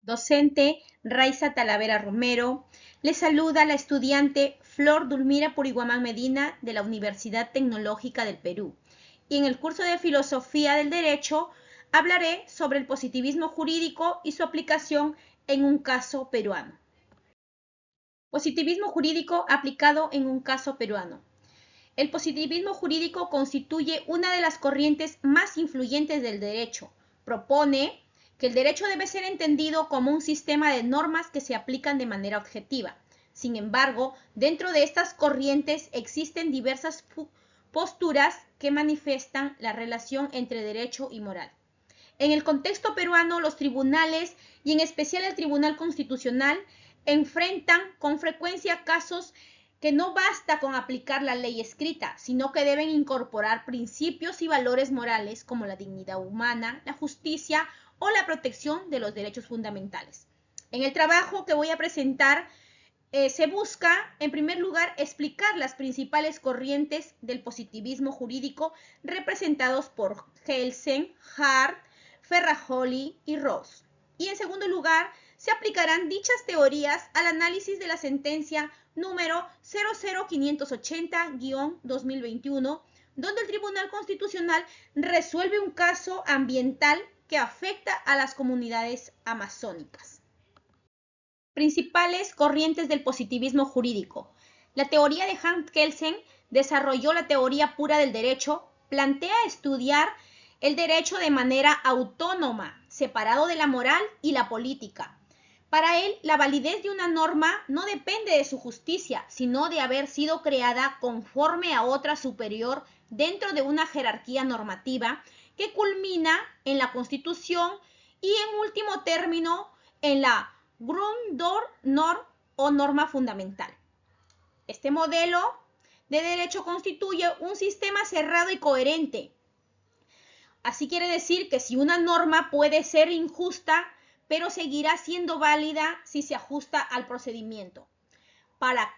Docente Raiza Talavera Romero. Le saluda la estudiante Flor Dulmira Puriguamán Medina de la Universidad Tecnológica del Perú. Y en el curso de Filosofía del Derecho hablaré sobre el positivismo jurídico y su aplicación en un caso peruano. Positivismo jurídico aplicado en un caso peruano. El positivismo jurídico constituye una de las corrientes más influyentes del derecho. Propone que el derecho debe ser entendido como un sistema de normas que se aplican de manera objetiva. Sin embargo, dentro de estas corrientes existen diversas posturas que manifiestan la relación entre derecho y moral. En el contexto peruano, los tribunales, y en especial el Tribunal Constitucional, enfrentan con frecuencia casos que no basta con aplicar la ley escrita, sino que deben incorporar principios y valores morales como la dignidad humana, la justicia o la protección de los derechos fundamentales. En el trabajo que voy a presentar, se busca, en primer lugar, explicar las principales corrientes del positivismo jurídico representados por Kelsen, Hart, Ferrajoli y Ross. Y en segundo lugar, se aplicarán dichas teorías al análisis de la sentencia número 00580-2021, donde el Tribunal Constitucional resuelve un caso ambiental que afecta a las comunidades amazónicas. Principales corrientes del positivismo jurídico. La teoría de Hans Kelsen desarrolló la teoría pura del derecho, plantea estudiar el derecho de manera autónoma, separado de la moral y la política. Para él, la validez de una norma no depende de su justicia, sino de haber sido creada conforme a otra superior dentro de una jerarquía normativa que culmina en la Constitución y, en último término, en la Grundordnung o norma fundamental. Este modelo de derecho constituye un sistema cerrado y coherente. Así quiere decir que si una norma puede ser injusta, pero seguirá siendo válida si se ajusta al procedimiento. Para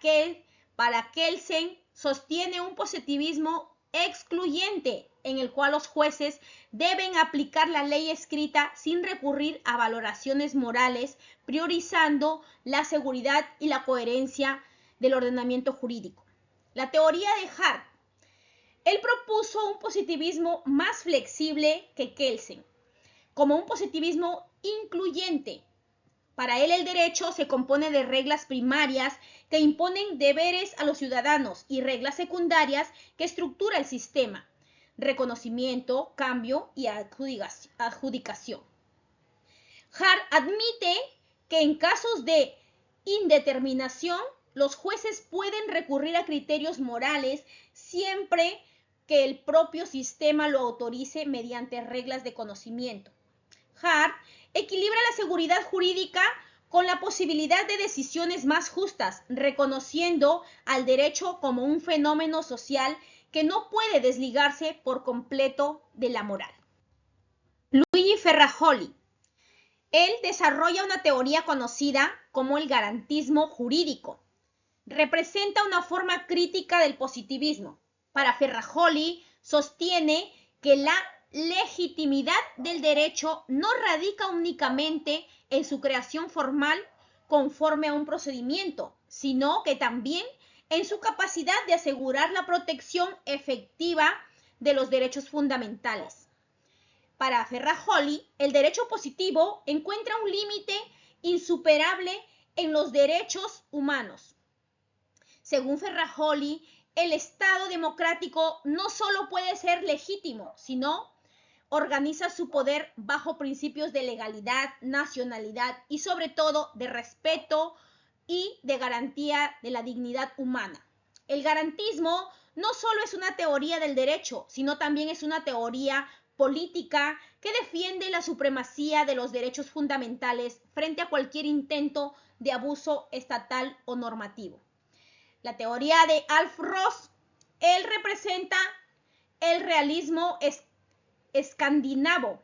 Kelsen sostiene un positivismo excluyente en el cual los jueces deben aplicar la ley escrita sin recurrir a valoraciones morales, priorizando la seguridad y la coherencia del ordenamiento jurídico. La teoría de Hart. Él propuso un positivismo más flexible que Kelsen, como un positivismo incluyente. Para él el derecho se compone de reglas primarias que imponen deberes a los ciudadanos y reglas secundarias que estructura el sistema: reconocimiento, cambio y adjudicación. Hart admite que en casos de indeterminación los jueces pueden recurrir a criterios morales siempre que el propio sistema lo autorice mediante reglas de conocimiento. Hart equilibra la seguridad jurídica con la posibilidad de decisiones más justas, reconociendo al derecho como un fenómeno social que no puede desligarse por completo de la moral. Luigi Ferrajoli. Él desarrolla una teoría conocida como el garantismo jurídico. Representa una forma crítica del positivismo. Para Ferrajoli, sostiene que la legitimidad del derecho no radica únicamente en su creación formal conforme a un procedimiento, sino que también en su capacidad de asegurar la protección efectiva de los derechos fundamentales. Para Ferrajoli, el derecho positivo encuentra un límite insuperable en los derechos humanos. Según Ferrajoli, el Estado democrático no solo puede ser legítimo, sino organiza su poder bajo principios de legalidad, nacionalidad y sobre todo de respeto y de garantía de la dignidad humana. El garantismo no solo es una teoría del derecho, sino también es una teoría política que defiende la supremacía de los derechos fundamentales frente a cualquier intento de abuso estatal o normativo. La teoría de Alf Ross, él representa el realismo escandinavo.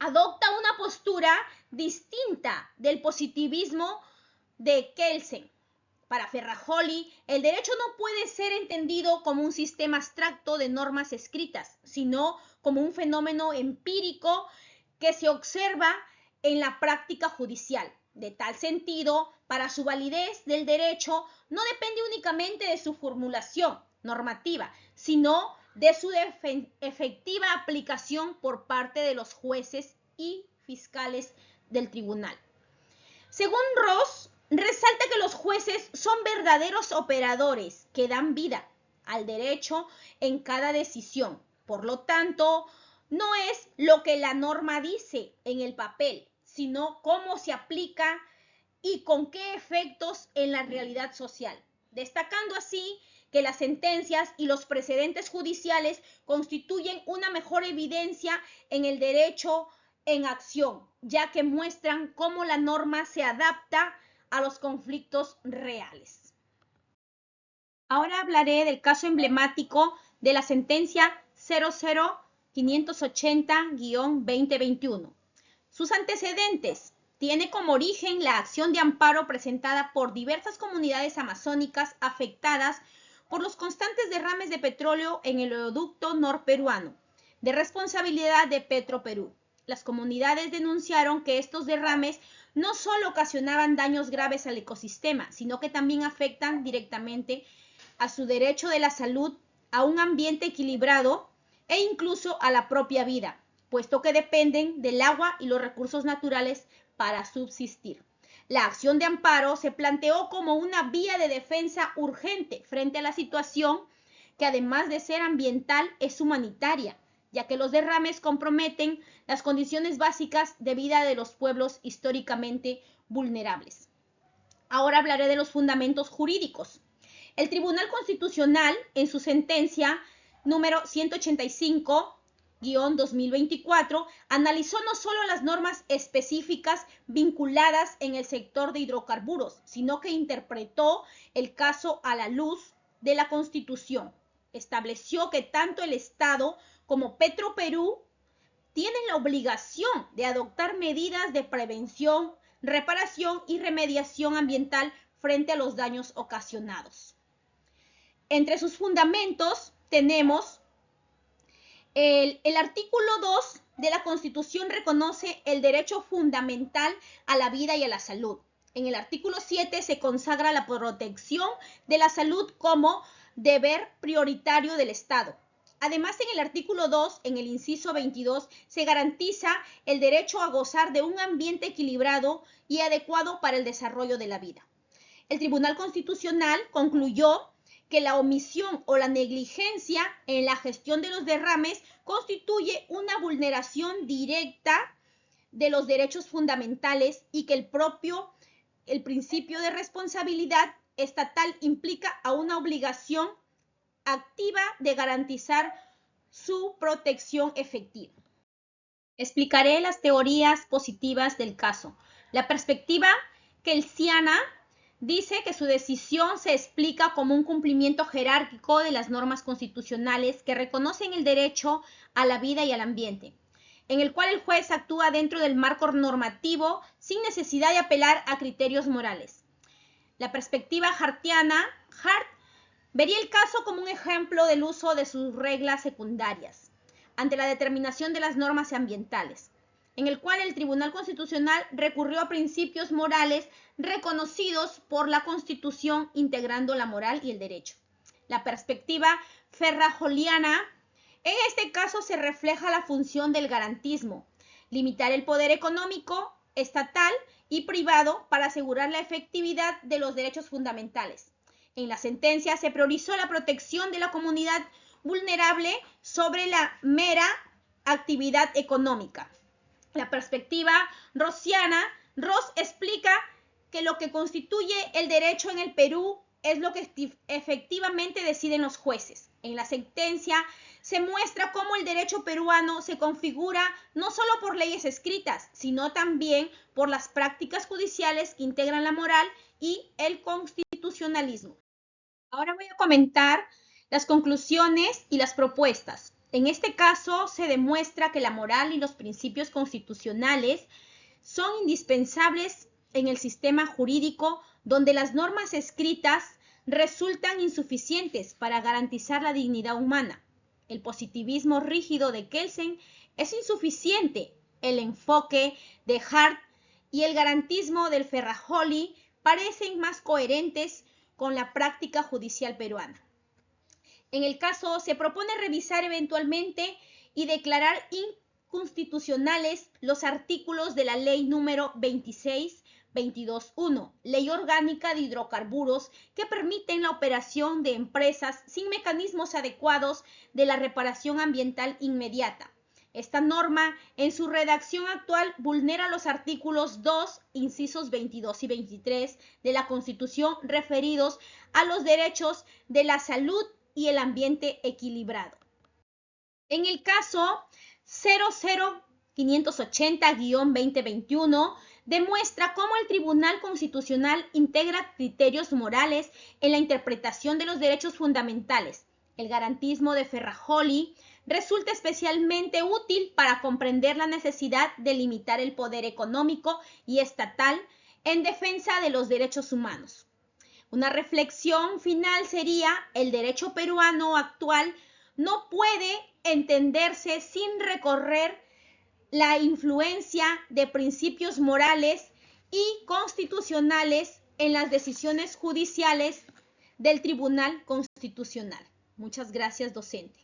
Adopta una postura distinta del positivismo de Kelsen. Para Ferrajoli, el derecho no puede ser entendido como un sistema abstracto de normas escritas, sino como un fenómeno empírico que se observa en la práctica judicial. De tal sentido, para su validez del derecho no depende únicamente de su formulación normativa, sino de su efectiva aplicación por parte de los jueces y fiscales del tribunal. Según Ross, resalta que los jueces son verdaderos operadores que dan vida al derecho en cada decisión. Por lo tanto, no es lo que la norma dice en el papel, sino cómo se aplica y con qué efectos en la realidad social, destacando así que las sentencias y los precedentes judiciales constituyen una mejor evidencia en el derecho en acción, ya que muestran cómo la norma se adapta a los conflictos reales. Ahora hablaré del caso emblemático de la sentencia 00580-2021. Sus antecedentes. Tiene como origen la acción de amparo presentada por diversas comunidades amazónicas afectadas por los constantes derrames de petróleo en el oleoducto norperuano, de responsabilidad de Petroperú. Las comunidades denunciaron que estos derrames no solo ocasionaban daños graves al ecosistema, sino que también afectan directamente a su derecho de la salud, a un ambiente equilibrado e incluso a la propia vida, puesto que dependen del agua y los recursos naturales para subsistir. La acción de amparo se planteó como una vía de defensa urgente frente a la situación que, además de ser ambiental, es humanitaria, ya que los derrames comprometen las condiciones básicas de vida de los pueblos históricamente vulnerables. Ahora hablaré de los fundamentos jurídicos. El Tribunal Constitucional, en su sentencia número 185-2024, analizó no solo las normas específicas vinculadas en el sector de hidrocarburos, sino que interpretó el caso a la luz de la Constitución. Estableció que tanto el Estado como Petroperú tienen la obligación de adoptar medidas de prevención, reparación y remediación ambiental frente a los daños ocasionados. Entre sus fundamentos tenemos el artículo 2 de la Constitución reconoce el derecho fundamental a la vida y a la salud. En el artículo 7 se consagra la protección de la salud como deber prioritario del Estado. Además, en el artículo 2, en el inciso 22, se garantiza el derecho a gozar de un ambiente equilibrado y adecuado para el desarrollo de la vida. El Tribunal Constitucional concluyó que la omisión o la negligencia en la gestión de los derrames constituye una vulneración directa de los derechos fundamentales y que el principio de responsabilidad estatal implica a una obligación activa de garantizar su protección efectiva. Explicaré las teorías positivas del caso. La perspectiva kelsiana dice que su decisión se explica como un cumplimiento jerárquico de las normas constitucionales que reconocen el derecho a la vida y al ambiente, en el cual el juez actúa dentro del marco normativo sin necesidad de apelar a criterios morales. La perspectiva hartiana, Hart, vería el caso como un ejemplo del uso de sus reglas secundarias ante la determinación de las normas ambientales, en el cual el Tribunal Constitucional recurrió a principios morales reconocidos por la Constitución, integrando la moral y el derecho. La perspectiva ferrajoliana, en este caso se refleja la función del garantismo, limitar el poder económico, estatal y privado para asegurar la efectividad de los derechos fundamentales. En la sentencia se priorizó la protección de la comunidad vulnerable sobre la mera actividad económica. La perspectiva rossiana, Ross explica que lo que constituye el derecho en el Perú es lo que efectivamente deciden los jueces. En la sentencia se muestra cómo el derecho peruano se configura no solo por leyes escritas, sino también por las prácticas judiciales que integran la moral y el constitucionalismo. Ahora voy a comentar las conclusiones y las propuestas. En este caso se demuestra que la moral y los principios constitucionales son indispensables en el sistema jurídico donde las normas escritas resultan insuficientes para garantizar la dignidad humana. El positivismo rígido de Kelsen es insuficiente el enfoque de Hart y el garantismo del Ferrajoli parecen más coherentes con la práctica judicial peruana. En el caso, se propone revisar eventualmente y declarar inconstitucionales los artículos de la Ley número 26.22.1, Ley Orgánica de Hidrocarburos, que permiten la operación de empresas sin mecanismos adecuados de la reparación ambiental inmediata. Esta norma, en su redacción actual, vulnera los artículos 2, incisos 22 y 23 de la Constitución referidos a los derechos de la salud y el ambiente equilibrado. En el caso 00580-2021, demuestra cómo el Tribunal Constitucional integra criterios morales en la interpretación de los derechos fundamentales. El garantismo de Ferrajoli resulta especialmente útil para comprender la necesidad de limitar el poder económico y estatal en defensa de los derechos humanos. Una reflexión final sería: el derecho peruano actual no puede entenderse sin recorrer la influencia de principios morales y constitucionales en las decisiones judiciales del Tribunal Constitucional. Muchas gracias, docente.